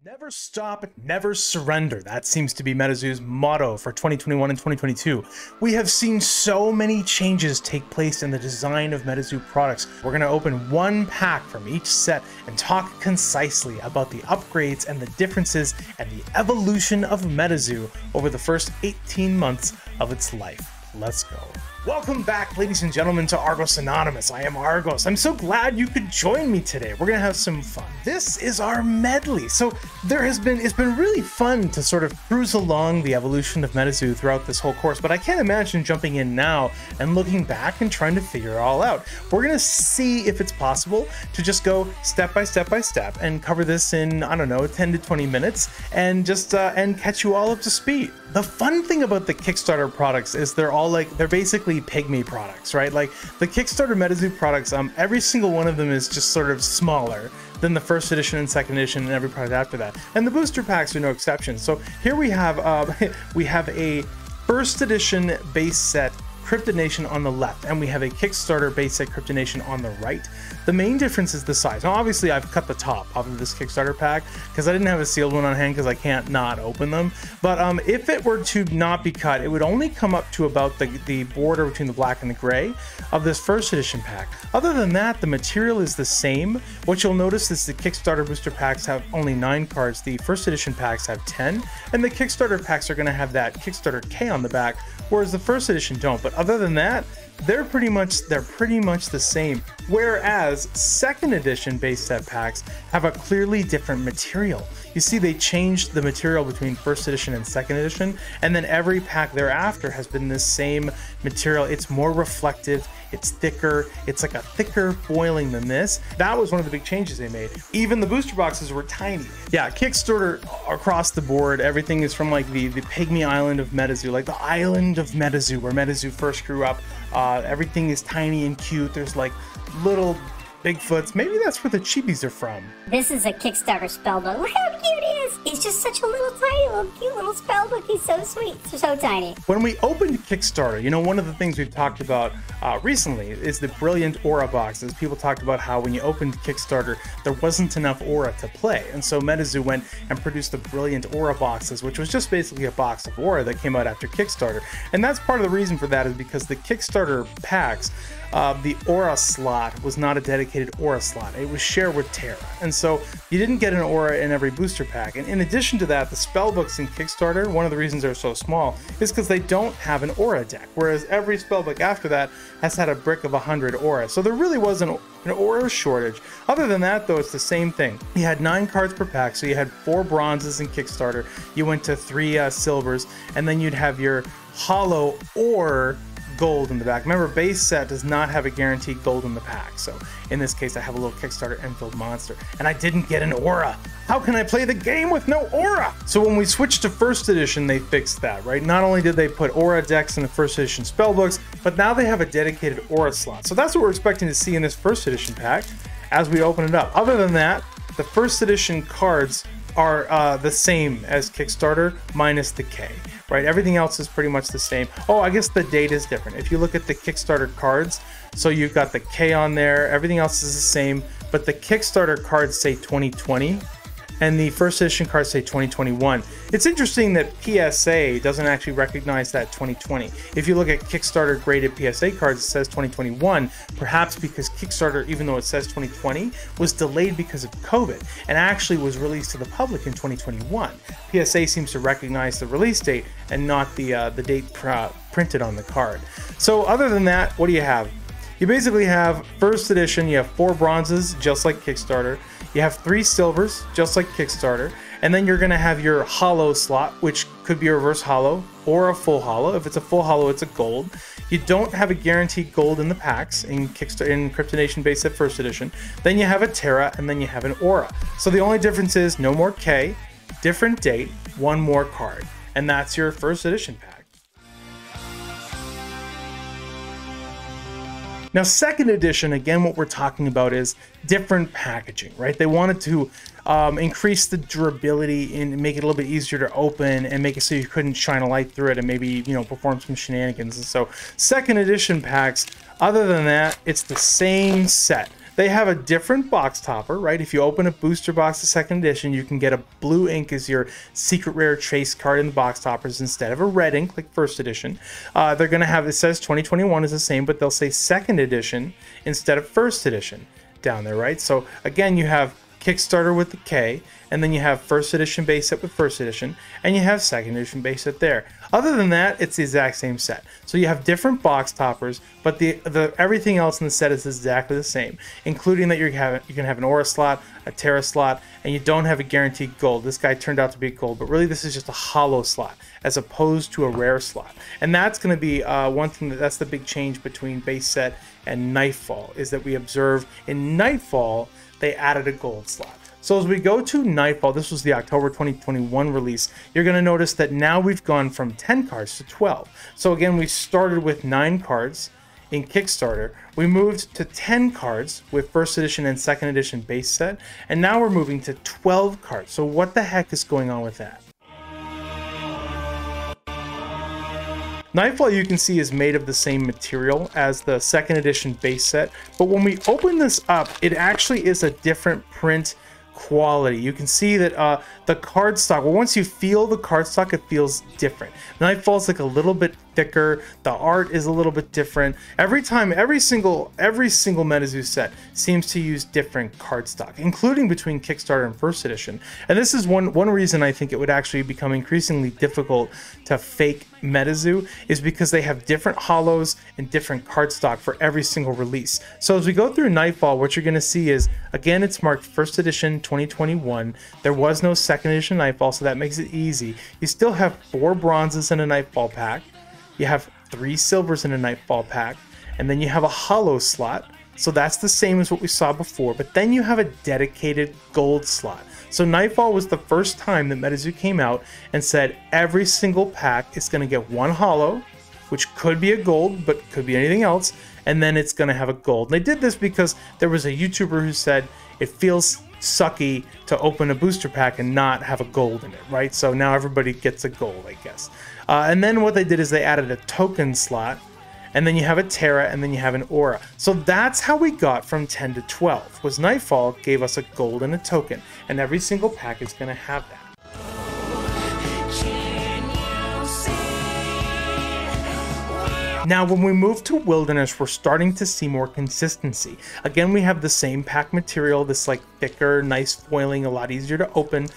Never stop, never surrender. That seems to be MetaZoo's motto for 2021 and 2022. We have seen so many changes take place in the design of MetaZoo products. We're going to open one pack from each set and talk concisely about the upgrades and the differences and the evolution of MetaZoo over the first 18 months of its life. Let's go. Welcome back, ladies and gentlemen, to Argos Anonymous. I am Argos. I'm so glad you could join me today. We're gonna have some fun. This is our medley. So it's been really fun to sort of cruise along the evolution of MetaZoo throughout this whole course, but I can't imagine jumping in now and looking back and trying to figure it all out. We're gonna see if it's possible to just go step by step by step and cover this in, I don't know, 10 to 20 minutes and just and catch you all up to speed. The fun thing about the Kickstarter products is they're basically pygmy products, right? Like the Kickstarter MetaZoo products, every single one of them is just sort of smaller than the first edition and second edition and every product after that. And the booster packs are no exception. So here we have a first edition base set Cryptid Nation on the left, and we have a Kickstarter base set Cryptid Nation on the right. The main difference is the size. Now, obviously, I've cut the top off of this Kickstarter pack because I didn't have a sealed one on hand because I can't not open them. But if it were to not be cut, it would only come up to about the border between the black and the gray of this first edition pack. Other than that, the material is the same. What you'll notice is the Kickstarter booster packs have only 9 cards. The first edition packs have 10, and the Kickstarter packs are going to have that Kickstarter K on the back, whereas the first edition don't. But other than that, they're pretty much the same. Whereas second edition base set packs have a clearly different material. You see, they changed the material between first edition and second edition, and then every pack thereafter has been this same material. It's more reflective, it's thicker, it's like a thicker foiling than this. That was one of the big changes they made. Even the booster boxes were tiny. Yeah, Kickstarter across the board, everything is from like the pygmy island of MetaZoo, like the island of MetaZoo where MetaZoo first grew up. Everything is tiny and cute. There's like little Bigfoots. Maybe that's where the chibis are from. This is a Kickstarter spellbook. Look how cute he is. He's just such a little tiny, little cute little spellbook. He's so sweet, so tiny. When we opened Kickstarter, you know, one of the things we've talked about recently is the brilliant aura boxes. People talked about how when you opened Kickstarter, there wasn't enough aura to play. And so MetaZoo went and produced the brilliant aura boxes, which was just basically a box of aura that came out after Kickstarter. And that's part of the reason for that is because the Kickstarter packs, the aura slot was not a dedicated aura slot. It was shared with Terra. And so you didn't get an aura in every booster pack. And in addition to that, the spellbooks in Kickstarter, one of the reasons they're so small is because they don't have an aura deck. Whereas every spellbook after that has had a brick of 100 aura. So there really wasn't an aura shortage. Other than that, though, it's the same thing. You had 9 cards per pack. So you had 4 bronzes in Kickstarter. You went to 3 silvers. And then you'd have your hollow or gold in the back. Remember, base set does not have a guaranteed gold in the pack. So in this case, I have a little Kickstarter Enfield monster, and I didn't get an aura. How can I play the game with no aura? So when we switched to first edition, they fixed that, right? Not only did they put aura decks in the first edition spellbooks, but now they have a dedicated aura slot. So that's what we're expecting to see in this first edition pack as we open it up. Other than that, the first edition cards are the same as Kickstarter minus the K. Right, everything else is pretty much the same. Oh, I guess the date is different. If you look at the Kickstarter cards, so you've got the K on there, everything else is the same, but the Kickstarter cards say 2020, and the first edition cards say 2021. It's interesting that PSA doesn't actually recognize that 2020. If you look at Kickstarter graded PSA cards, it says 2021, perhaps because Kickstarter, even though it says 2020, was delayed because of COVID and actually was released to the public in 2021. PSA seems to recognize the release date and not the date printed on the card. So other than that, what do you have? You basically have first edition, you have 4 bronzes, just like Kickstarter. You have 3 silvers, just like Kickstarter. And then you're going to have your hollow slot, which could be a reverse hollow or a full hollow. If it's a full hollow, it's a gold. You don't have a guaranteed gold in the packs in Cryptid Nation base set first edition. Then you have a Terra, and then you have an aura. So the only difference is no more K, different date, 1 more card. And that's your first edition pack. Now, second edition, again, what we're talking about is different packaging, right? They wanted to increase the durability and make it a little bit easier to open and make it so you couldn't shine a light through it and maybe, you know, perform some shenanigans. And so second edition packs, other than that, it's the same set. they have a different box topper, right? If you open a booster box of second edition, you can get a blue ink as your secret rare chase card in the box toppers instead of a red ink like first edition. They're going to have, it says 2021 is the same, but they'll say second edition instead of first edition down there, right? So again, you have Kickstarter with the K, and then you have first edition base set with first edition, and you have second edition base set there. Other than that, it's the exact same set. So you have different box toppers, but the everything else in the set is exactly the same, including that you can have an aura slot, a Terra slot, and you don't have a guaranteed gold. This guy turned out to be a gold, but really this is just a hollow slot as opposed to a rare slot. And that's going to be one thing that's the big change between base set and Nightfall, is that we observe in Nightfall they added a gold slot. So as we go to Nightfall, this was the October 2021 release, you're going to notice that now we've gone from 10 cards to 12. So again, we started with 9 cards in Kickstarter. We moved to 10 cards with first edition and second edition base set, and now we're moving to 12 cards. So what the heck is going on with that? Nightfall, you can see, is made of the same material as the second edition base set, but when we open this up, it actually is a different print quality. You can see that the cardstock, well, once you feel the cardstock, it feels different. Nightfall's like a little bit thicker, the art is a little bit different. Every single MetaZoo's set seems to use different cardstock, including between Kickstarter and first edition. And this is one reason I think it would actually become increasingly difficult to fake MetaZoo, is because they have different hollows and different cardstock for every single release. So as we go through Nightfall, what you're going to see is, again, it's marked first edition 2021. There was no second edition Nightfall, so that makes it easy. You still have 4 bronzes in a Nightfall pack. You have 3 silvers in a Nightfall pack, and then you have a hollow slot. So that's the same as what we saw before, but then you have a dedicated gold slot. So Nightfall was the first time that MetaZoo came out and said every single pack is going to get 1 hollow, which could be a gold, but could be anything else, and then it's going to have a gold. And they did this because there was a YouTuber who said it feels sucky to open a booster pack and not have a gold in it, right? So now everybody gets a gold, I guess. And then what they did is they added a token slot, and then you have a Terra, and then you have an Aura. So that's how we got from 10 to 12, was Nightfall gave us a gold and a token, and every single pack is going to have that. Now, when we move to Wilderness, we're starting to see more consistency. Again, we have the same pack material, this like thicker, nice foiling, a lot easier to open.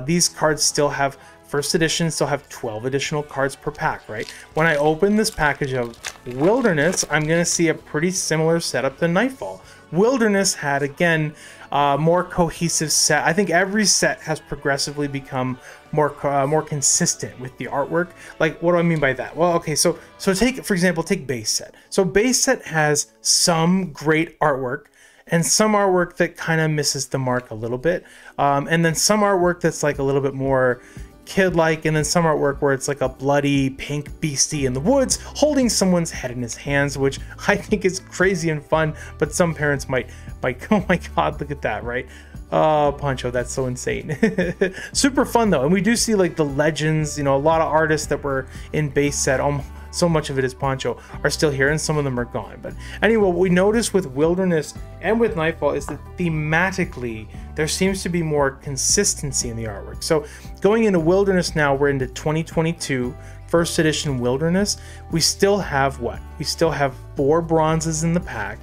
These cards still have, first edition still have 12 additional cards per pack, right? When I open this package of Wilderness, I'm going to see a pretty similar setup to Nightfall. Wilderness had, again, more cohesive set. I think every set has progressively become more consistent with the artwork. Like, what do I mean by that? Well, okay, so take, for example, take base set. So base set has some great artwork and some artwork that kind of misses the mark a little bit, and then some artwork that's like a little bit more kid-like, and then some artwork where it's like a bloody pink beastie in the woods holding someone's head in his hands, which I think is crazy and fun, but some parents might oh my god, look at that, right? Oh, Poncho, that's so insane. Super fun though, and we do see like the legends, you know, a lot of artists that were in base set, so much of it is Poncho, are still here, and some of them are gone. But anyway, what we notice with Wilderness and with Nightfall is that thematically there seems to be more consistency in the artwork. So going into Wilderness now, we're into 2022 first edition Wilderness. We still have what? We still have 4 bronzes in the pack,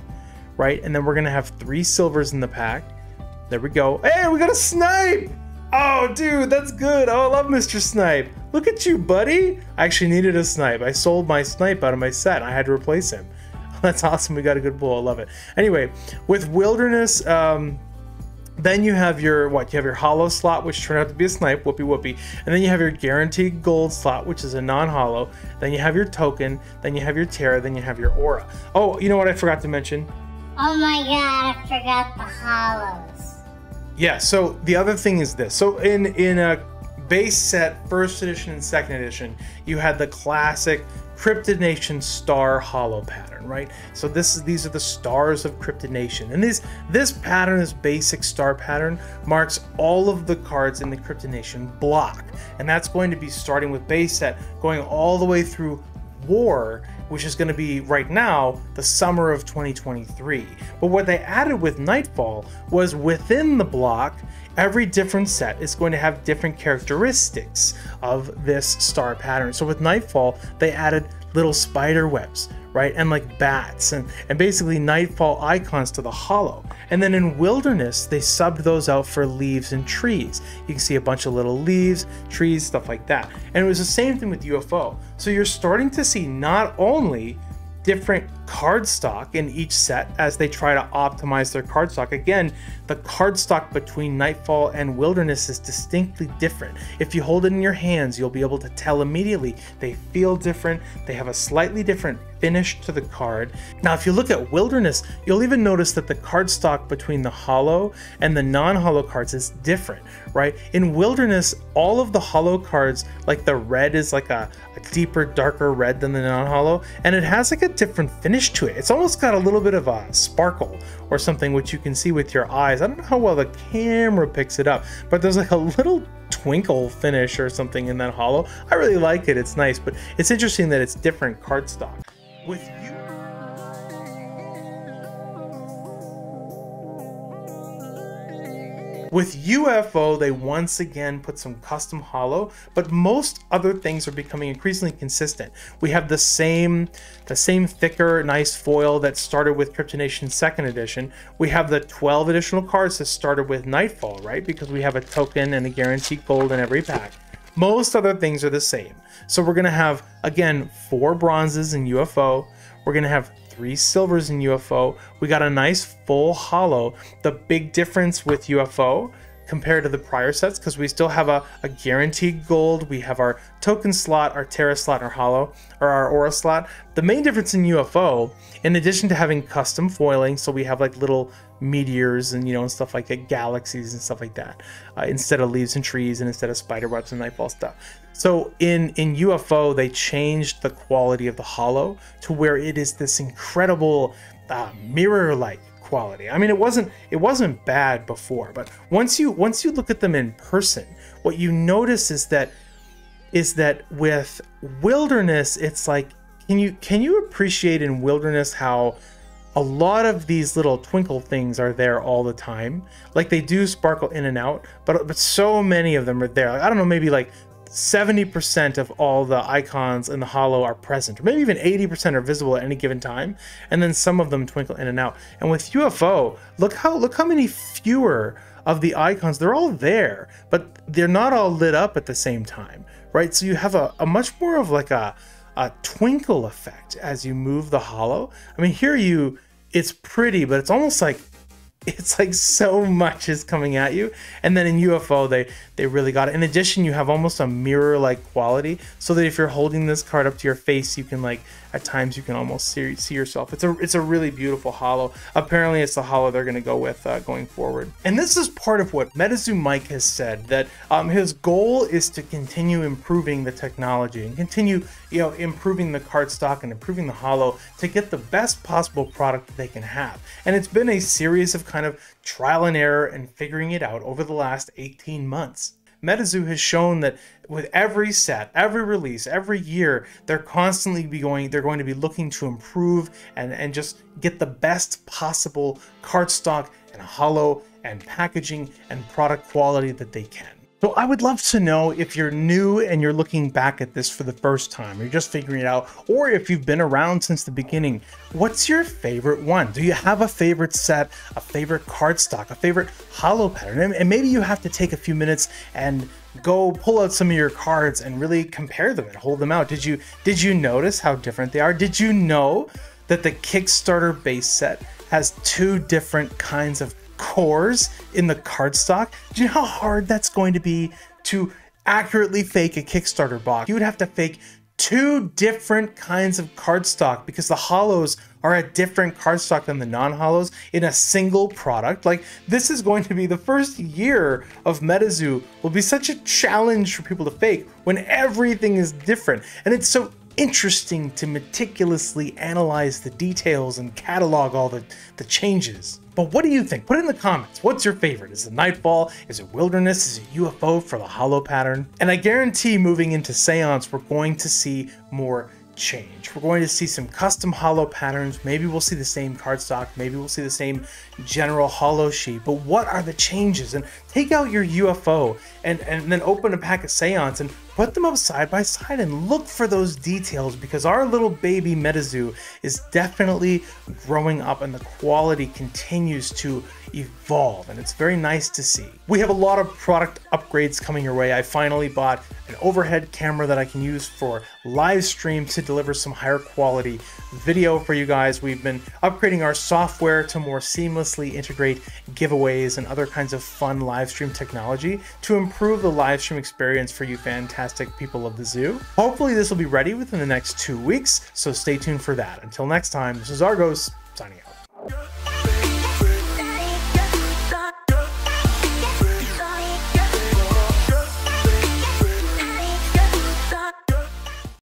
right? And then we're gonna have 3 silvers in the pack. There we go. Hey, we got a Snipe! Oh, dude, that's good. Oh, I love Mr. Snipe. Look at you, buddy. I actually needed a Snipe. I sold my Snipe out of my set. I had to replace him. That's awesome. We got a good bull. I love it. Anyway, with Wilderness, then you have your, you have your hollow slot, which turned out to be a Snipe, whoopee whoopee. And then you have your guaranteed gold slot, which is a non-hollow. Then you have your token, then you have your Terra, then you have your Aura. Oh, you know what I forgot to mention? Oh my god, I forgot the hollows. Yeah, so the other thing is this. So in a base set, first edition and second edition, you had the classic Cryptid Nation star hollow pattern, right? So these are the stars of Cryptid Nation, and this pattern, this basic star pattern, marks all of the cards in the Cryptid Nation block, and that's going to be starting with base set, going all the way through War, which is going to be right now the summer of 2023. But what they added with Nightfall was within the block, every different set is going to have different characteristics of this star pattern. So with Nightfall, they added little spider webs, right? And like bats and basically Nightfall icons to the hollow. And then in Wilderness, they subbed those out for leaves and trees. You can see a bunch of little leaves, trees, stuff like that. And it was the same thing with UFO. So you're starting to see not only different cardstock in each set as they try to optimize their cardstock. Again, the cardstock between Nightfall and Wilderness is distinctly different. If you hold it in your hands, you'll be able to tell immediately. They feel different. They have a slightly different finish to the card. Now, if you look at Wilderness, you'll even notice that the cardstock between the hollow and the non-hollow cards is different, right? In Wilderness, all of the hollow cards, like the red is like a deeper, darker red than the non-hollow, and it has like a different finish to it. It's almost got a little bit of a sparkle or something, which you can see with your eyes. I don't know how well the camera picks it up, but there's like a little twinkle finish or something in that hollow. I really like it. It's nice, but it's interesting that it's different cardstock. With UFO, they once again put some custom hollow, but most other things are becoming increasingly consistent. We have the same thicker, nice foil that started with Cryptonation 2nd edition. We have the 12 additional cards that started with Nightfall, right? Because we have a token and a guaranteed gold in every pack. Most other things are the same. So we're gonna have, again, 4 bronzes in UFO. We're gonna have 3 silvers in UFO. We got a nice full hollow. The big difference with UFO compared to the prior sets, because we still have a guaranteed gold, we have our token slot, our Terra slot, our hollow, or our aura slot. The main difference in UFO, in addition to having custom foiling, so we have like little meteors and and stuff like that, galaxies and stuff like that, instead of leaves and trees and instead of spider webs and Nightfall stuff. So in UFO, they changed the quality of the hollow to where it is this incredible mirror-like quality. I mean, it wasn't bad before, but once you look at them in person, what you notice is that with Wilderness, it's like, can you appreciate in Wilderness how a lot of these little twinkle things are there all the time? Like, they do sparkle in and out, but so many of them are there. Like, I don't know, maybe like 70% of all the icons in the hollow are present, or maybe even 80% are visible at any given time, and then some of them twinkle in and out. And with UFO, look how many fewer of the icons, they're all there, but they're not all lit up at the same time, right? So you have a much more of like a twinkle effect as you move the hollow. I mean, here it's pretty, but it's almost like so much is coming at you. And then in UFO, they really got it. In addition, you have almost a mirror-like quality, so that if you're holding this card up to your face, you can, like, at times you can almost see yourself. It's a really beautiful hollow. Apparently it's the hollow they're going to go with going forward. And this is part of what MetaZoo Mike has said, that his goal is to continue improving the technology and continue improving the cardstock and improving the hollow to get the best possible product that they can have. And it's been a series of kind of trial and error and figuring it out over the last 18 months. MetaZoo has shown that with every set, every release, every year, they're going to be looking to improve and just get the best possible cardstock and hollow and packaging and product quality that they can. So I would love to know if you're new and you're looking back at this for the first time, or you're just figuring it out, or if you've been around since the beginning, what's your favorite one? Do you have a favorite set, a favorite cardstock, a favorite hollow pattern? And maybe you have to take a few minutes and go pull out some of your cards and really compare them and hold them out. Did you notice how different they are? Did you know that the Kickstarter base set has 2 different kinds of cores in the cardstock? Do you know how hard that's going to be to accurately fake a Kickstarter box? You would have to fake 2 different kinds of cardstock because the hollows are a different cardstock than the non-hollows in a single product. Like, this is going to be the first year of MetaZoo will be such a challenge for people to fake when everything is different. And it's so interesting to meticulously analyze the details and catalog all the changes. But what do you think? Put it in the comments. What's your favorite? Is it Nightfall? Is it Wilderness? Is it UFO for the hollow pattern? And I guarantee moving into Seance, we're going to see more change. We're going to see some custom holo patterns. Maybe we'll see the same cardstock. Maybe we'll see the same general holo sheet. But what are the changes? And take out your UFO and then open a pack of Seance and put them up side by side and look for those details, because our little baby MetaZoo is definitely growing up and the quality continues to evolve, and it's very nice to see. We have a lot of product upgrades coming your way. I finally bought an overhead camera that I can use for live stream to deliver some higher quality video for you guys. We've been upgrading our software to more seamlessly integrate giveaways and other kinds of fun live stream technology to improve the live stream experience for you fantastic people of the zoo. Hopefully this will be ready within the next 2 weeks, so stay tuned for that. Until next time, this is Argos, signing out.